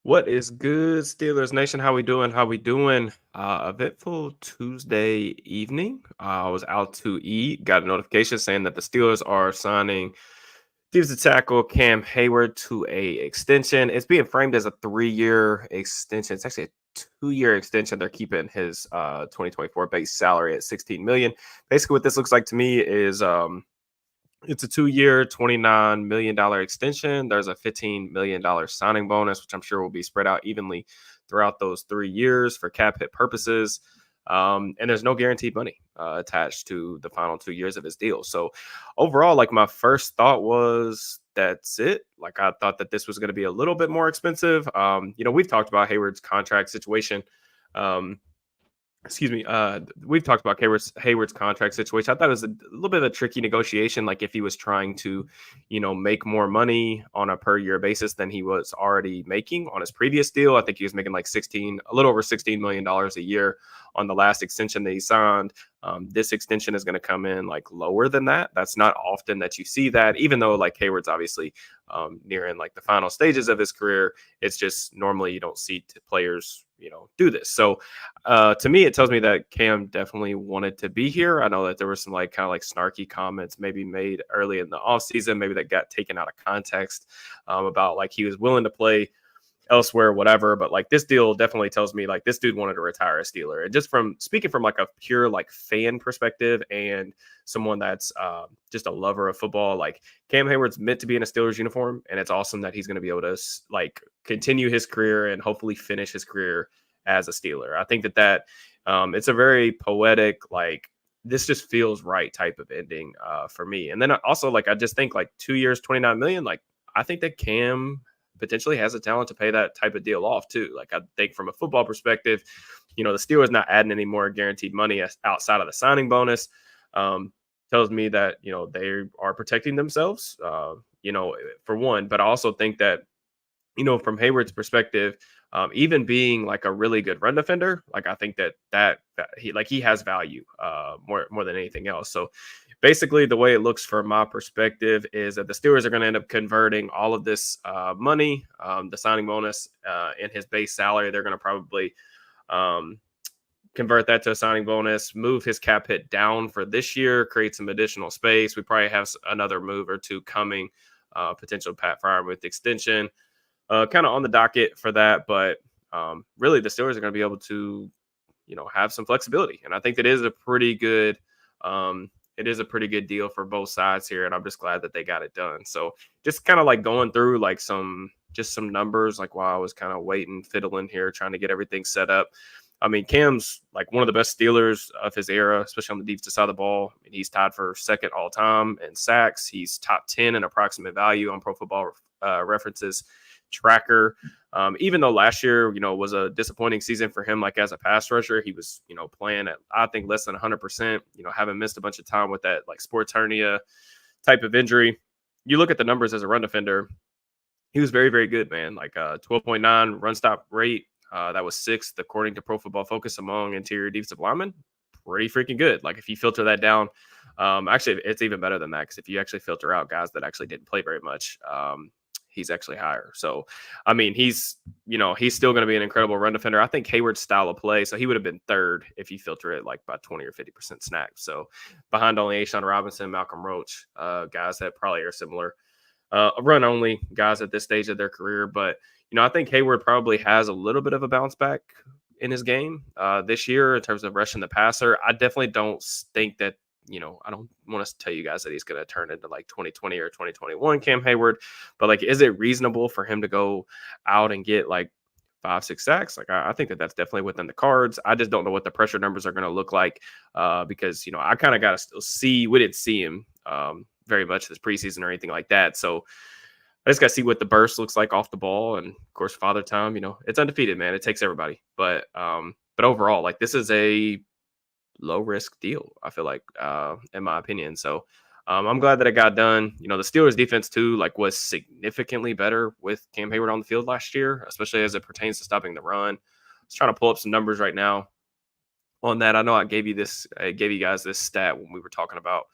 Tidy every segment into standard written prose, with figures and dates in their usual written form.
What is good, Steelers Nation? How we doing? How we doing? Eventful Tuesday evening. I was out to eat. Got a notification saying that the Steelers are signing defensive tackle Cam Heyward to a extension. It's being framed as a 3-year extension. It's actually a 2-year extension. They're keeping his 2024 base salary at 16 million. Basically, what this looks like to me is it's a 2-year, $29 million extension. There's a $15 million signing bonus, which I'm sure will be spread out evenly throughout those 3 years for cap hit purposes. And there's no guaranteed money attached to the final 2 years of his deal. So overall, like my first thought was that's it. Like I thought that this was going to be a little bit more expensive. We've talked about Hayward's contract situation. Um, Excuse me. We've talked about Hayward's contract situation. I thought it was a little bit of a tricky negotiation. Like if he was trying to, make more money on a per year basis than he was already making on his previous deal. I think he was making like a little over $16 million a year on the last extension that he signed. This extension is going to come in like lower than that. That's not often that you see that, even though like Hayward's obviously nearing like the final stages of his career. It's just normally you don't see players, do this. So to me, it tells me that Cam definitely wanted to be here. I know that there were some like kind of like snarky comments maybe made early in the offseason, maybe that got taken out of context about like he was willing to play elsewhere, whatever. But like this deal definitely tells me like this dude wanted to retire a Steeler. And just from speaking from like a pure like fan perspective and someone that's just a lover of football, like Cam Hayward's meant to be in a Steelers uniform, and it's awesome that he's going to be able to like continue his career and hopefully finish his career as a Steeler. I think that it's a very poetic, like this just feels right type of ending for me. And then also like I just think like 2 years, 29 million, like I think that Cam potentially has the talent to pay that type of deal off too. Like I think from a football perspective, the Steelers not adding any more guaranteed money outside of the signing bonus tells me that they are protecting themselves. For one, but I also think that from Hayward's perspective, even being like a really good run defender, like I think that he has value more than anything else. So basically, the way it looks from my perspective is that the Steelers are going to end up converting all of this money, the signing bonus, and his base salary. They're going to probably convert that to a signing bonus, move his cap hit down for this year, create some additional space. We probably have another move or two coming, potential Pat Freiermuth extension. Kind of on the docket for that, but really the Steelers are going to be able to, have some flexibility, and I think that is a pretty good, deal for both sides here, and I'm just glad that they got it done. So just kind of like going through like some numbers, like while I was kind of waiting, fiddling here, trying to get everything set up. I mean, Cam's like one of the best Steelers of his era, especially on the defensive side of the ball. I mean, he's tied for second all time in sacks. He's top 10 in approximate value on Pro Football References tracker. Even though last year, was a disappointing season for him, like as a pass rusher, he was, playing at, I think, less than 100%, having missed a bunch of time with that like sports hernia type of injury. You look at the numbers as a run defender, he was very, very good, man. Like 12.9 run stop rate. That was sixth, according to Pro Football Focus, among interior defensive linemen. Pretty freaking good. Like if you filter that down, actually, it's even better than that because if you actually filter out guys that actually didn't play very much, he's actually higher. So, I mean, he's still going to be an incredible run defender. I think Hayward's style of play, so he would have been third if you filter it like by 20 or 50% snaps. So behind only Ashawn Robinson, Malcolm Roach, guys that probably are similar. Run only guys at this stage of their career. But, I think Hayward probably has a little bit of a bounce back in his game this year in terms of rushing the passer. I definitely don't think that, I don't want to tell you guys that he's going to turn into like 2020 or 2021 Cam Heyward, but like, is it reasonable for him to go out and get like 5-6 sacks? Like, I think that that's definitely within the cards. I just don't know what the pressure numbers are going to look like because, I kind of got to still see, we didn't see him very much this preseason or anything like that. So I just got to see what the burst looks like off the ball. And of course, Father Time, it's undefeated, man. It takes everybody. But overall, like this is a low risk deal, I feel like, in my opinion. So I'm glad that it got done. The Steelers defense too, like was significantly better with Cam Heyward on the field last year, especially as it pertains to stopping the run. I was trying to pull up some numbers right now on that. I know I gave you guys this stat when we were talking about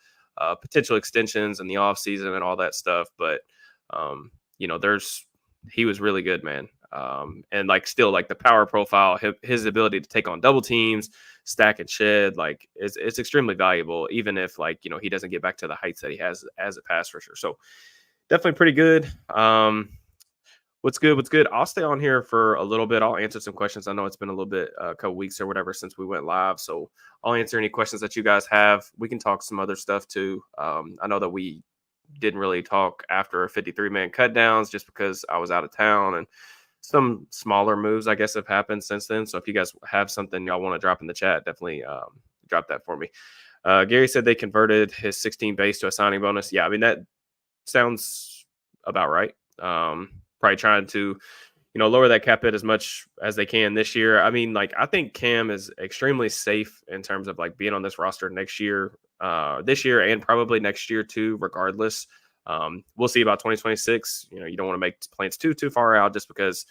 potential extensions in the offseason and all that stuff. But, he was really good, man. And like still like the power profile, his ability to take on double teams, stack and shed, like it's extremely valuable, even if like, he doesn't get back to the heights that he has as a pass rusher. So definitely pretty good. What's good? What's good? I'll stay on here for a little bit. I'll answer some questions. I know it's been a little bit, a couple weeks or whatever since we went live. So I'll answer any questions that you guys have. We can talk some other stuff too. I know that we didn't really talk after 53-man cut downs just because I was out of town, and some smaller moves, I guess, have happened since then. So if you guys have something y'all want to drop in the chat, definitely drop that for me. Gary said they converted his 16 base to a signing bonus. Yeah, I mean, that sounds about right. Probably trying to, lower that cap hit as much as they can this year. I mean, like, I think Cam is extremely safe in terms of like being on this roster next year, this year, and probably next year too, regardless. We'll see about 2026. You don't want to make plans too far out just because,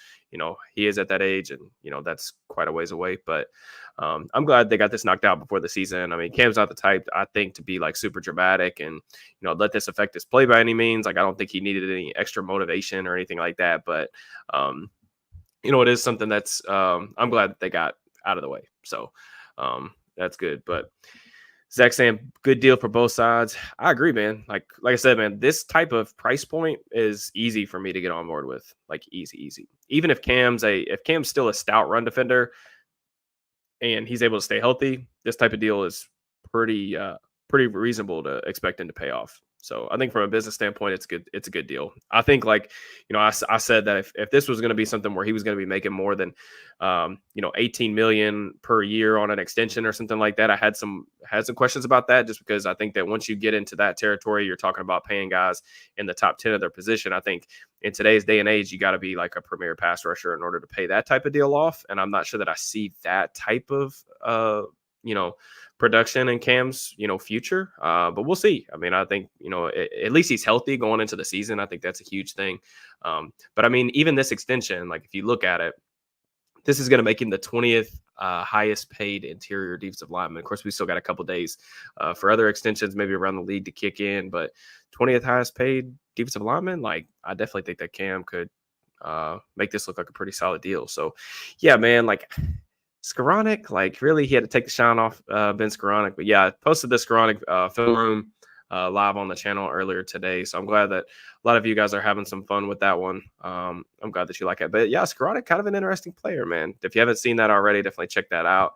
he is at that age and, that's quite a ways away. But I'm glad they got this knocked out before the season. I mean, Cam's not the type, I think, to be like super dramatic and, let this affect his play by any means. Like, I don't think he needed any extra motivation or anything like that. But, it is something that's I'm glad that they got out of the way. So that's good. But Zach saying good deal for both sides. I agree, man. Like I said, man, this type of price point is easy for me to get on board with. Like easy. Even if Cam's still a stout run defender and he's able to stay healthy, this type of deal is pretty reasonable to expect him to pay off. So I think from a business standpoint, it's good. It's a good deal. I think I said that if this was going to be something where he was going to be making more than, 18 million per year on an extension or something like that, I had some questions about that, just because I think that once you get into that territory, you're talking about paying guys in the top 10 of their position. I think in today's day and age, you got to be like a premier pass rusher in order to pay that type of deal off. And I'm not sure that I see that type of, production in Cam's, future. But we'll see. I mean, I think, at least he's healthy going into the season. I think that's a huge thing. But I mean, even this extension, like if you look at it, this is going to make him the 20th highest paid interior defensive lineman. Of course, we still got a couple days for other extensions, maybe around the league to kick in, but 20th highest paid defensive lineman, like I definitely think that Cam could make this look like a pretty solid deal. So yeah, man, like Skoranek, like really he had to take the shine off Ben Skoranek. But yeah, I posted the Skoranek film room live on the channel earlier today. So I'm glad that a lot of you guys are having some fun with that one. I'm glad that you like it. But yeah, Skoranek, kind of an interesting player, man. If you haven't seen that already, definitely check that out.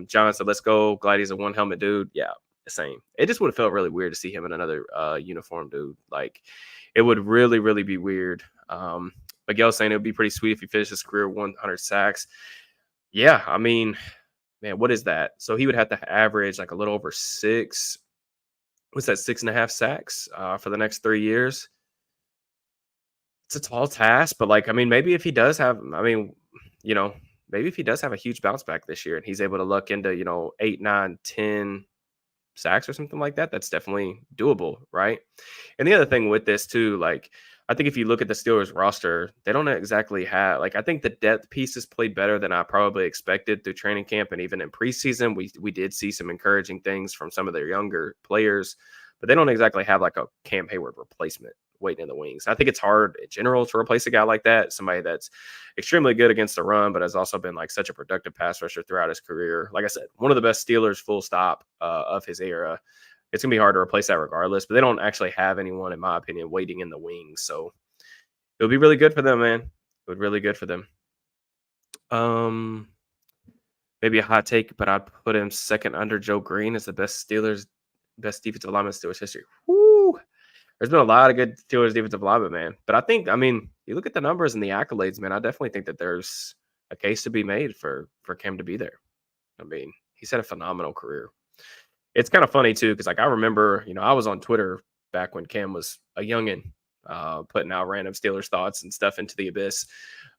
John said, let's go. Glad he's a one helmet dude. Yeah, same. It just would have felt really weird to see him in another uniform, dude. Like it would really, really be weird. Miguel saying it would be pretty sweet if he finished his career 100 sacks. Yeah, I mean, man, what is that? So he would have to average like a little over 6. What's that, 6.5 sacks for the next 3 years? It's a tall task, but like, I mean, maybe if he does have, maybe if he does have a huge bounce back this year and he's able to look into, 8, 9, 10 sacks or something like that, that's definitely doable, right? And the other thing with this too, like, I think if you look at the Steelers roster, they don't exactly have, like, I think the depth pieces played better than I probably expected through training camp. And even in preseason, we did see some encouraging things from some of their younger players, but they don't exactly have like a Cam Heyward replacement waiting in the wings. I think it's hard in general to replace a guy like that, somebody that's extremely good against the run, but has also been like such a productive pass rusher throughout his career. Like I said, one of the best Steelers full stop of his era. It's going to be hard to replace that regardless, but they don't actually have anyone, in my opinion, waiting in the wings. So it would be really good for them, man. It would really good for them. Maybe a hot take, but I'd put him second under Joe Green as the best defensive lineman in Steelers history. Woo! There's been a lot of good Steelers defensive linemen, man. But I think, I mean, you look at the numbers and the accolades, man, I definitely think that there's a case to be made for Cam to be there. I mean, he's had a phenomenal career. It's kind of funny too, because like I remember, I was on Twitter back when Cam was a youngin, putting out random Steelers thoughts and stuff into the abyss.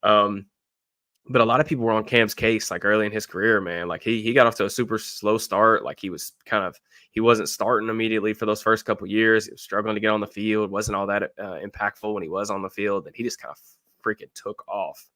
But a lot of people were on Cam's case like early in his career, man. Like he got off to a super slow start. Like he wasn't starting immediately for those first couple years. He was struggling to get on the field. Wasn't all that impactful when he was on the field. And he just kind of freaking took off.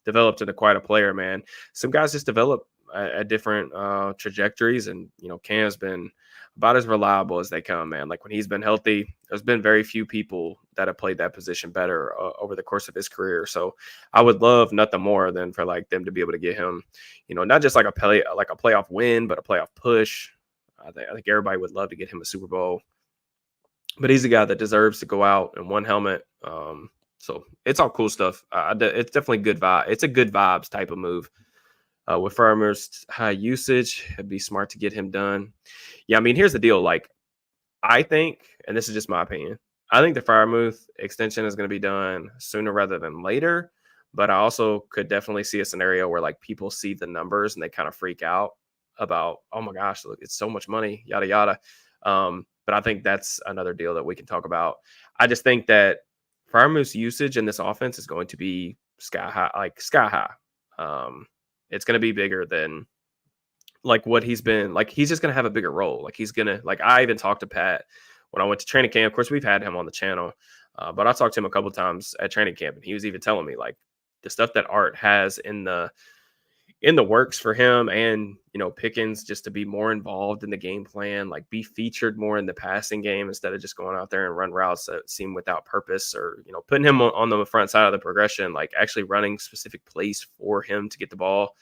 Developed into quite a player, man. Some guys just develop at different trajectories. And, Cam's been about as reliable as they come, man. Like when he's been healthy, there's been very few people that have played that position better over the course of his career. So I would love nothing more than for like them to be able to get him, not just like like a playoff win, but a playoff push. I think everybody would love to get him a Super Bowl, but he's a guy that deserves to go out in one helmet. So it's all cool stuff. It's definitely good vibe. It's a good vibes type of move. With Farmer's high usage, it'd be smart to get him done. Yeah, I mean, here's the deal. Like, I think, and this is just my opinion, I think the Freiermuth extension is going to be done sooner rather than later. But I also could definitely see a scenario where like people see the numbers and they kind of freak out about, oh my gosh, look, it's so much money, yada yada. But I think that's another deal that we can talk about. I just think that Freiermuth's usage in this offense is going to be sky high, like sky high. It's going to be bigger than like what he's been. Like he's just going to have a bigger role. Like he's going to, like I even talked to Pat when I went to training camp. Of course, we've had him on the channel, but I talked to him a couple times at training camp, and he was even telling me like the stuff that Art has in the works for him, and Pickens just to be more involved in the game plan, like be featured more in the passing game instead of just going out there and run routes that seem without purpose, or putting him on the front side of the progression, like actually running specific plays for him to get the ball.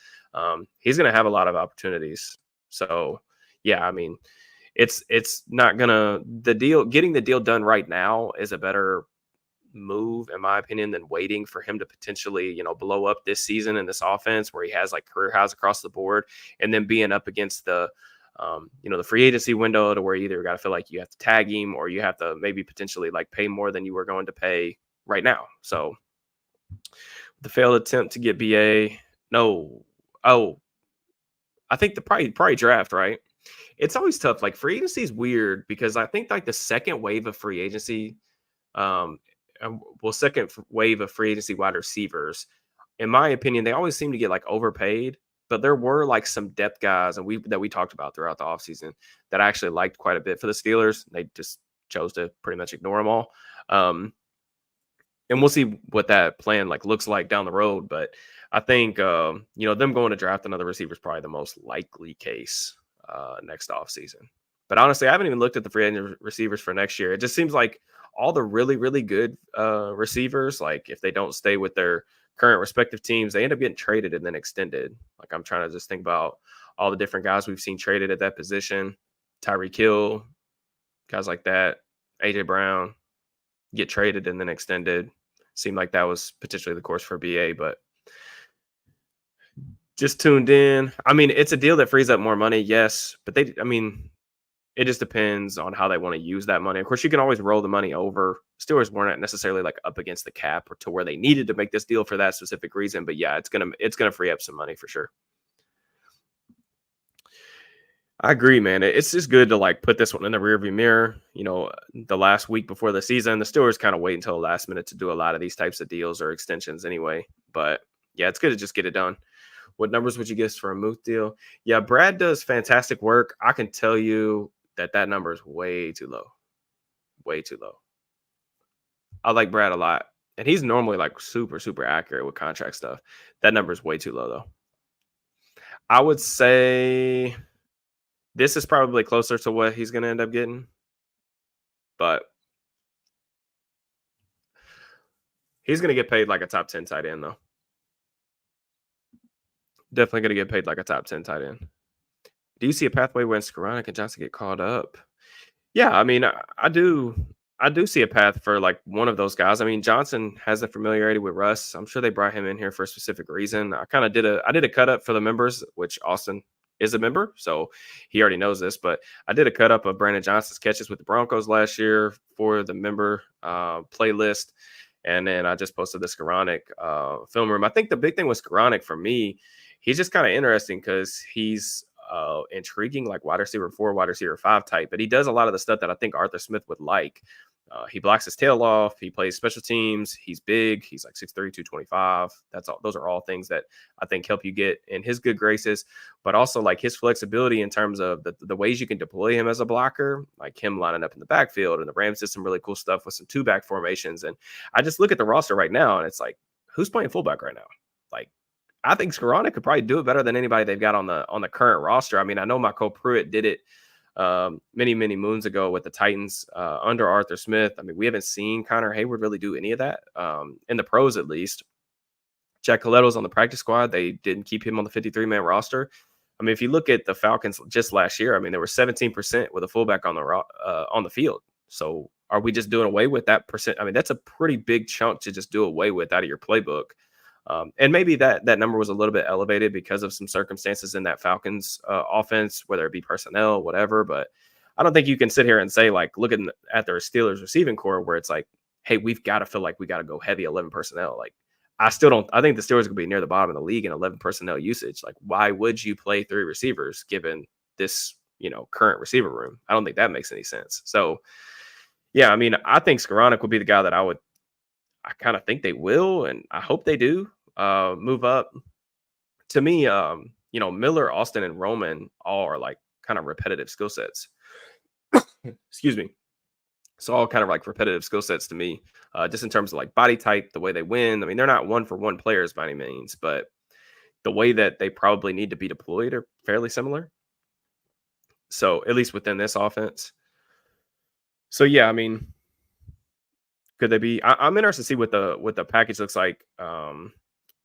He's going to have a lot of opportunities. So yeah, I mean, it's not gonna getting the deal done right now is a better move, in my opinion, than waiting for him to potentially, blow up this season in this offense where he has like career highs across the board, and then being up against the, the free agency window to where you either got to feel like you have to tag him or you have to maybe potentially like pay more than you were going to pay right now. So the failed attempt to get BA, no, oh, I think the probably draft, right? It's always tough. Like free agency is weird because I think like the second wave of free agency, second wave of free agency wide receivers, in my opinion, they always seem to get like overpaid. But there were like some depth guys, and we talked about throughout the offseason that I actually liked quite a bit for the Steelers. They just chose to pretty much ignore them all. And we'll see what that plan like looks like down the road. But I think them going to draft another receiver is probably the most likely case next offseason. But honestly, I haven't even looked at the free agent receivers for next year. It just seems like all the really, really good receivers, like if they don't stay with their current respective teams, they end up getting traded and then extended. Like I'm trying to just think about all the different guys we've seen traded at that position. Tyreek Hill, guys like that. AJ Brown get traded and then extended. Seemed like that was potentially the course for BA, but just tuned in. I mean, it's a deal that frees up more money, yes, but it just depends on how they want to use that money. Of course, you can always roll the money over. Steelers weren't necessarily like up against the cap or to where they needed to make this deal for that specific reason. But yeah, it's gonna free up some money for sure. I agree, man. It's just good to like put this one in the rearview mirror. The last week before the season, the Steelers kind of wait until the last minute to do a lot of these types of deals or extensions anyway. But yeah, it's good to just get it done. What numbers would you guess for a Muth deal? Yeah, Brad does fantastic work. I can tell you that number is way too low. Way too low. I like Brad a lot. And he's normally like super, super accurate with contract stuff. That number is way too low, though. I would say this is probably closer to what he's going to end up getting. But he's going to get paid like a top 10 tight end, though. Definitely going to get paid like a top 10 tight end. Do you see a pathway when Skoranek and Johnson get called up? Yeah, I mean, I do see a path for like one of those guys. I mean, Johnson has a familiarity with Russ. I'm sure they brought him in here for a specific reason. I did a cut up for the members, which Austin is a member, so he already knows this. But I did a cut up of Brandon Johnson's catches with the Broncos last year for the member playlist, and then I just posted the Skoranek film room. I think the big thing with Skoranek for me, he's just kind of interesting because he's intriguing, like wide receiver 4, wide receiver 5 type, but he does a lot of the stuff that I think Arthur Smith would like. He blocks his tail off. He plays special teams. He's big. He's like 6'3", 225. That's all. Those are all things that I think help you get in his good graces, but also like his flexibility in terms of the ways you can deploy him as a blocker, like him lining up in the backfield. And the Rams did some really cool stuff with some 2-back formations. And I just look at the roster right now and it's like, who's playing fullback right now? Like, I think Skoranek could probably do it better than anybody they've got on the current roster. I mean, I know Michael Pruitt did it many moons ago with the Titans under Arthur Smith. I mean, we haven't seen Connor Heyward really do any of that in the pros, at least. Jack Coletto's on the practice squad. They didn't keep him on the 53-man roster. I mean, if you look at the Falcons just last year, I mean, they were 17% with a fullback on the field. So are we just doing away with that percent? I mean, that's a pretty big chunk to just do away with out of your playbook. And maybe that number was a little bit elevated because of some circumstances in that Falcons offense, whether it be personnel, whatever. But I don't think you can sit here and say, like, looking at their Steelers receiving core where it's like, hey, we've got to feel like we got to go heavy 11 personnel. Like, I still don't. I think the Steelers could be near the bottom of the league in 11 personnel usage. Like, why would you play 3 receivers given this, current receiver room? I don't think that makes any sense. So, yeah, I mean, I think Skoranek would be the guy that I kind of think they will, and I hope they do move up. To me, Miller, Austin, and Roman all are like kind of repetitive skill sets. Excuse me. So all kind of like repetitive skill sets to me, just in terms of like body type, the way they win. I mean, they're not 1-for-1 players by any means, but the way that they probably need to be deployed are fairly similar. So at least within this offense. So yeah, I mean, could they be? I'm interested to see what the package looks like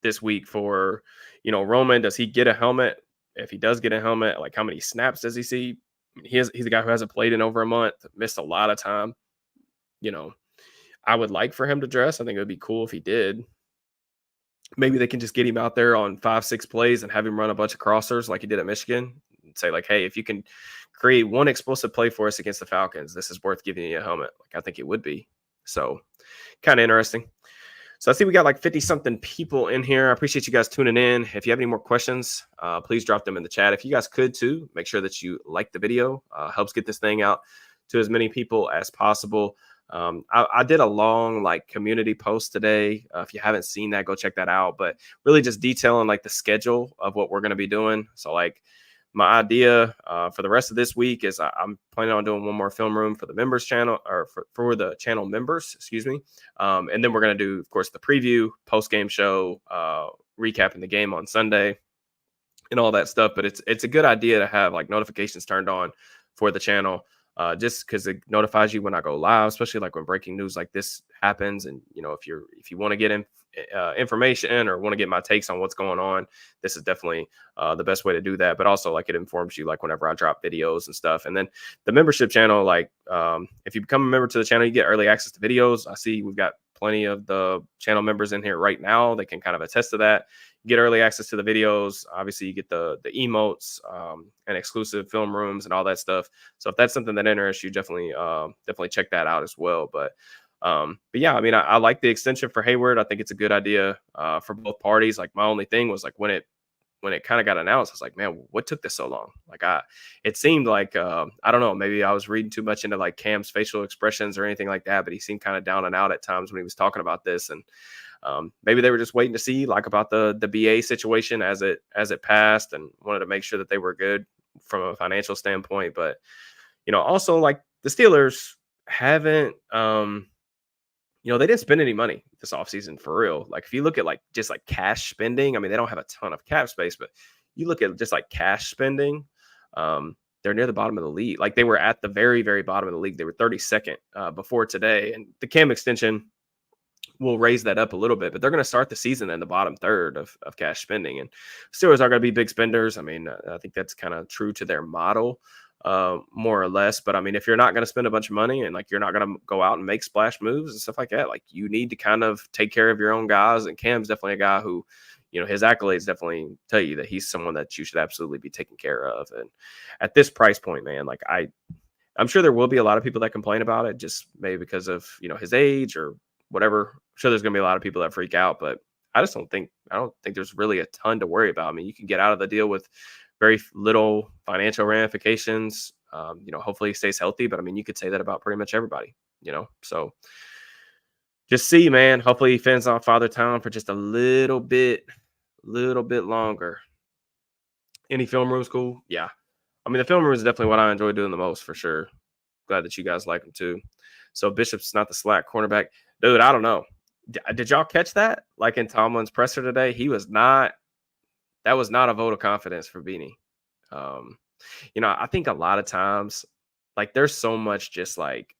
this week for Roman. Does he get a helmet? If he does get a helmet, like how many snaps does he see? He's a guy who hasn't played in over a month, missed a lot of time. I would like for him to dress. I think it would be cool if he did. Maybe they can just get him out there on 5-6 plays and have him run a bunch of crossers like he did at Michigan. And say like, hey, if you can create one explosive play for us against the Falcons, this is worth giving you a helmet. Like I think it would be. So kind of interesting. So I see we got like 50-something people in here. I appreciate you guys tuning in. If you have any more questions, please drop them in the chat. If you guys could too, make sure that you like the video. Helps get this thing out to as many people as possible. I did a long like community post today. If you haven't seen that, go check that out. But really just detailing like the schedule of what we're going to be doing. So like my idea for the rest of this week is I'm planning on doing one more film room for the members channel, or for the channel members, excuse me. And then we're going to do, of course, the preview, post-game show, recapping the game on Sunday and all that stuff. But it's a good idea to have like notifications turned on for the channel. Just because it notifies you when I go live, especially like when breaking news like this happens. And, if you want to get information or want to get my takes on what's going on, this is definitely the best way to do that. But also like it informs you like whenever I drop videos and stuff. And then the membership channel, like if you become a member to the channel, you get early access to videos. I see we've got plenty of the channel members in here right now. They can kind of attest to that. You get early access to the videos. Obviously, you get the emotes and exclusive film rooms and all that stuff. So if that's something that interests you, definitely check that out as well. But yeah, I mean, I like the extension for Heyward. I think it's a good idea for both parties. Like my only thing was like when it kind of got announced, I was like, man, what took this so long? Like it seemed like, I don't know, maybe I was reading too much into like Cam's facial expressions or anything like that, but he seemed kind of down and out at times when he was talking about this. And maybe they were just waiting to see like about the BA situation as it passed, and wanted to make sure that they were good from a financial standpoint. But, also like the Steelers haven't, they didn't spend any money this offseason for real. Like if you look at like just like cash spending, I mean, they don't have a ton of cap space, but you look at just like cash spending, they're near the bottom of the league. Like they were at the very, very bottom of the league. They were 32nd before today. And the Cam extension will raise that up a little bit, but they're going to start the season in the bottom third of cash spending. And Steelers are going to be big spenders. I mean, I think that's kind of true to their model. More or less. But I mean, if you're not going to spend a bunch of money and like you're not going to go out and make splash moves and stuff like that, like you need to kind of take care of your own guys. And Cam's definitely a guy who, his accolades definitely tell you that he's someone that you should absolutely be taking care of. And at this price point, man, like I'm sure there will be a lot of people that complain about it, just maybe because of, his age or whatever. I'm sure there's going to be a lot of people that freak out, but I don't think there's really a ton to worry about. I mean, you can get out of the deal with very little financial ramifications. Hopefully he stays healthy, but I mean, you could say that about pretty much everybody, so just see, man, hopefully he fends off Father Town for just a little bit longer. Any film rooms cool? Yeah. I mean, the film room is definitely what I enjoy doing the most for sure. Glad that you guys like them too. So Bishop's not the slack cornerback. Dude, I don't know. Did y'all catch that? Like in Tomlin's presser today, he was not That was not a vote of confidence for Beanie. Um, I think a lot of times, like, there's so much just like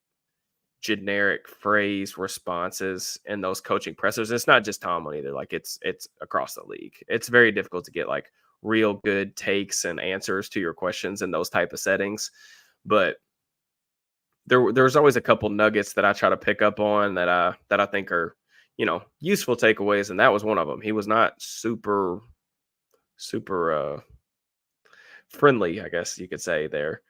generic phrase responses in those coaching pressers. It's not just Tomlin either. Like, it's across the league. It's very difficult to get like real good takes and answers to your questions in those type of settings. But there's always a couple nuggets that I try to pick up on that I think are useful takeaways, and that was one of them. He was not super friendly, I guess you could say there.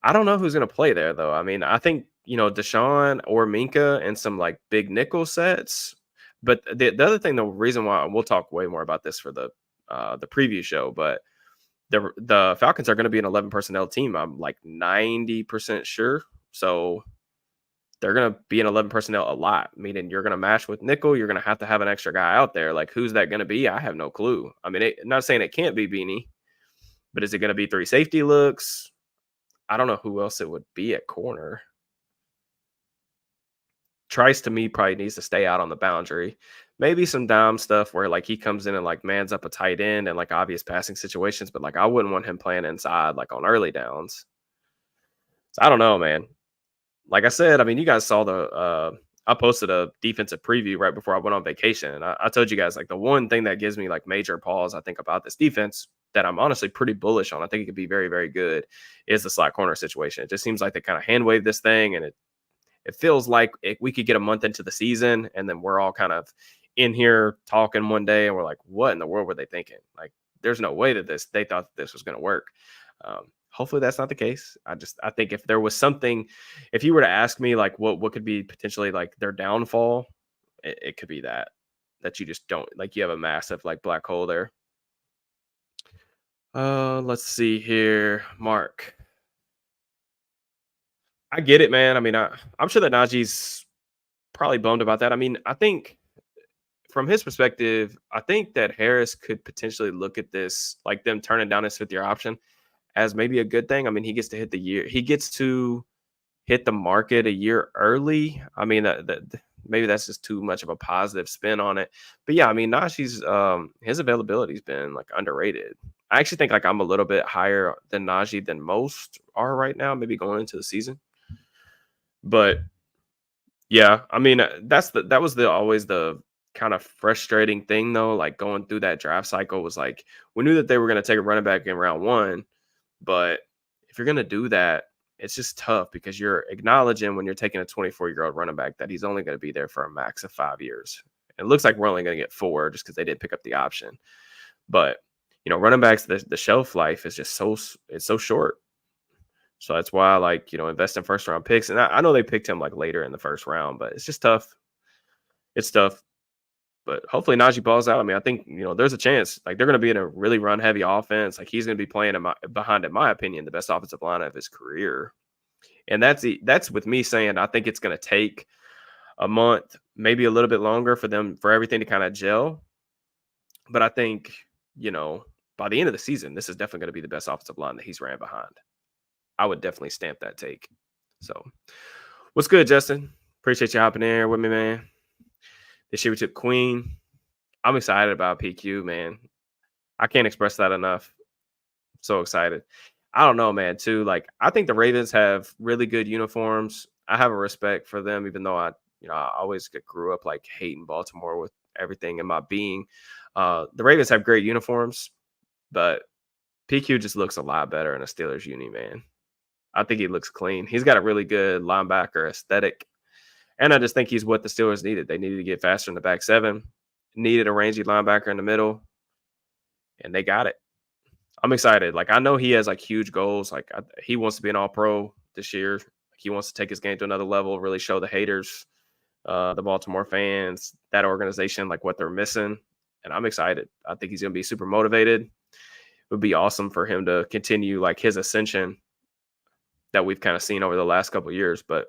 I don't know who's going to play there, though. I mean, I think, Deshaun or Minka and some like big nickel sets. But the other thing, the reason why we'll talk way more about this for the preview show, but the Falcons are going to be an 11 personnel team. I'm like 90% sure. So they're going to be an 11 personnel a lot, meaning you're going to match with nickel. You're going to have an extra guy out there. Like, who's that going to be? I have no clue. I mean, not saying it can't be Beanie, but is it going to be 3 safety looks? I don't know who else it would be at corner. Trice, to me, probably needs to stay out on the boundary. Maybe some dime stuff where like he comes in and like mans up a tight end and like obvious passing situations, but like I wouldn't want him playing inside like on early downs. So I don't know, man. Like I said, I mean, you guys saw I posted a defensive preview right before I went on vacation. And I told you guys, like, the one thing that gives me like major pause, I think, about this defense that I'm honestly pretty bullish on, I think it could be very, very good, is the slot corner situation. It just seems like they kind of hand wave this thing, and it feels like we could get a month into the season and then we're all kind of in here talking one day and we're like, what in the world were they thinking? Like, there's no way that they thought that this was going to work. Hopefully that's not the case. I think if there was something, if you were to ask me like what could be potentially like their downfall, it could be that you just don't, like, you have a massive like black hole there. Let's see here. Mark, I get it, man. I mean, I'm sure that Najee's probably bummed about that. I mean, I think from his perspective, I think that Harris could potentially look at this, like them turning down his 5th-year option, as maybe a good thing. I mean, he gets to hit the market a year early. I mean, maybe that's just too much of a positive spin on it. But yeah, I mean, Najee's his availability's been like underrated. I actually think like I'm a little bit higher than Najee than most are right now, maybe going into the season. But yeah, I mean, that was always the kind of frustrating thing though. Like, going through that draft cycle was like, we knew that they were going to take a running back in round 1, but if you're going to do that, it's just tough because you're acknowledging when you're taking a 24-year-old running back that he's only going to be there for a max of 5 years. It looks like we're only going to get 4 just because they didn't pick up the option. But running backs, the shelf life is just so short. So that's why I like, invest in first round picks. And I know they picked him like later in the first round, but it's just tough. It's tough. But hopefully Najee balls out. I mean, I think, there's a chance. Like, they're going to be in a really run heavy offense. Like, he's going to be playing behind, in my opinion, the best offensive line of his career. And that's with me saying I think it's going to take a month, maybe a little bit longer for everything to kind of gel. But I think, by the end of the season, this is definitely going to be the best offensive line that he's ran behind. I would definitely stamp that take. So, what's good, Justin? Appreciate you hopping in here with me, man. This year we took Queen. I'm excited about PQ, man. I can't express that enough. So excited. I don't know, man, too. Like, I think the Ravens have really good uniforms. I have a respect for them, even though I always grew up like hating Baltimore with everything in my being. The Ravens have great uniforms, but PQ just looks a lot better in a Steelers uni, man. I think he looks clean. He's got a really good linebacker aesthetic. And I just think he's what the Steelers needed. They needed to get faster in the back 7, needed a rangy linebacker in the middle, and they got it. I'm excited. Like, I know he has like huge goals. Like, he wants to be an all-pro this year. He wants to take his game to another level, really show the haters, the Baltimore fans, that organization, like what they're missing. And I'm excited. I think he's going to be super motivated. It would be awesome for him to continue like his ascension that we've kind of seen over the last couple of years. But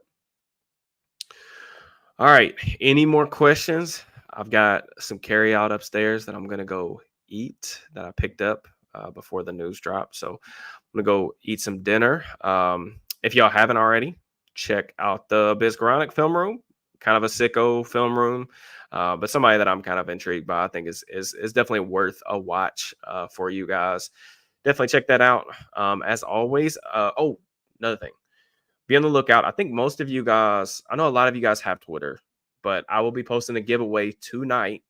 all right, any more questions? I've got some carry out upstairs that I'm going to go eat that I picked up before the news dropped. So I'm going to go eat some dinner. If y'all haven't already, check out the Biscaronic Film Room. kind of a sicko film room, but somebody that I'm kind of intrigued by. I think is definitely worth a watch for you guys. Definitely check that out. As always. Oh, another thing. Be on the lookout. I think most of you guys, I know a lot of you guys have Twitter, but I will be posting a giveaway tonight.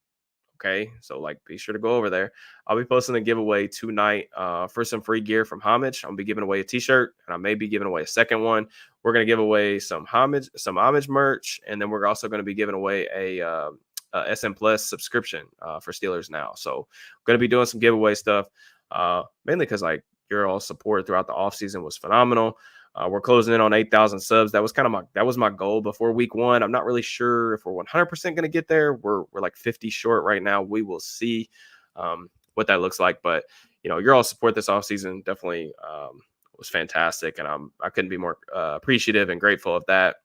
Okay. So like be sure to go over there. I'll be posting a giveaway tonight for some free gear from Homage. I'm gonna be giving away a t-shirt and I may be giving away a second one. We're gonna give away some Homage merch, and then we're also gonna be giving away a SM Plus subscription for Steelers Now. So I'm gonna be doing some giveaway stuff. Mainly because like your all support throughout the offseason was phenomenal. We're closing in on 8,000 subs. That was my goal before week 1. I'm not really sure if we're 100% going to get there. We're like 50 short right now. We will see what that looks like. But your all support this offseason definitely was fantastic, and I couldn't be more appreciative and grateful of that.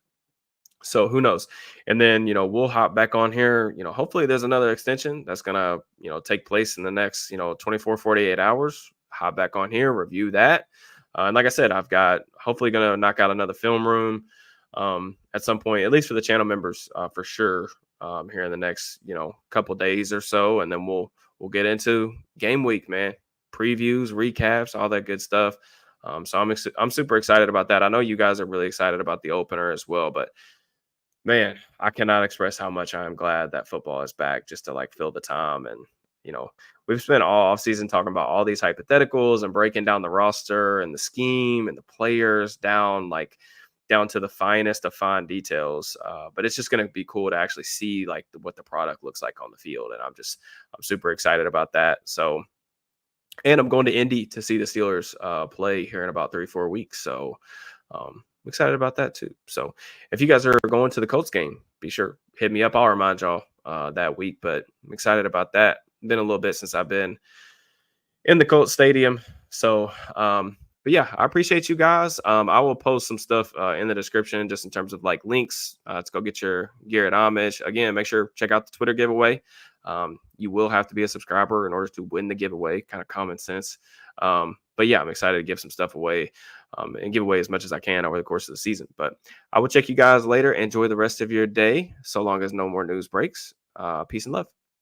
So who knows? And then, we'll hop back on here. Hopefully there's another extension that's going to, take place in the next, 24, 48 hours. Hop back on here, review that. And like I said, I've got hopefully going to knock out another film room at some point, at least for the channel members for sure here in the next, couple days or so. And then we'll get into game week, man. Previews, recaps, all that good stuff. So I'm super excited about that. I know you guys are really excited about the opener as well, but man, I cannot express how much I am glad that football is back just to like fill the time. And, we've spent all offseason talking about all these hypotheticals and breaking down the roster and the scheme and the players down to the finest of fine details. But it's just going to be cool to actually see like what the product looks like on the field. And I'm super excited about that. So, and I'm going to Indy to see the Steelers play here in about 3-4 weeks. So, I'm excited about that too. So if you guys are going to the Colts game, be sure hit me up. I'll remind y'all that week, but I'm excited about that. Been a little bit since I've been in the Colts stadium. So, but yeah, I appreciate you guys. I will post some stuff in the description just in terms of like links to go get your gear at Homage. Again, make sure check out the Twitter giveaway. You will have to be a subscriber in order to win the giveaway, kind of common sense. But yeah, I'm excited to give some stuff away and give away as much as I can over the course of the season. But I will check you guys later. Enjoy the rest of your day, so long as no more news breaks. Peace and love.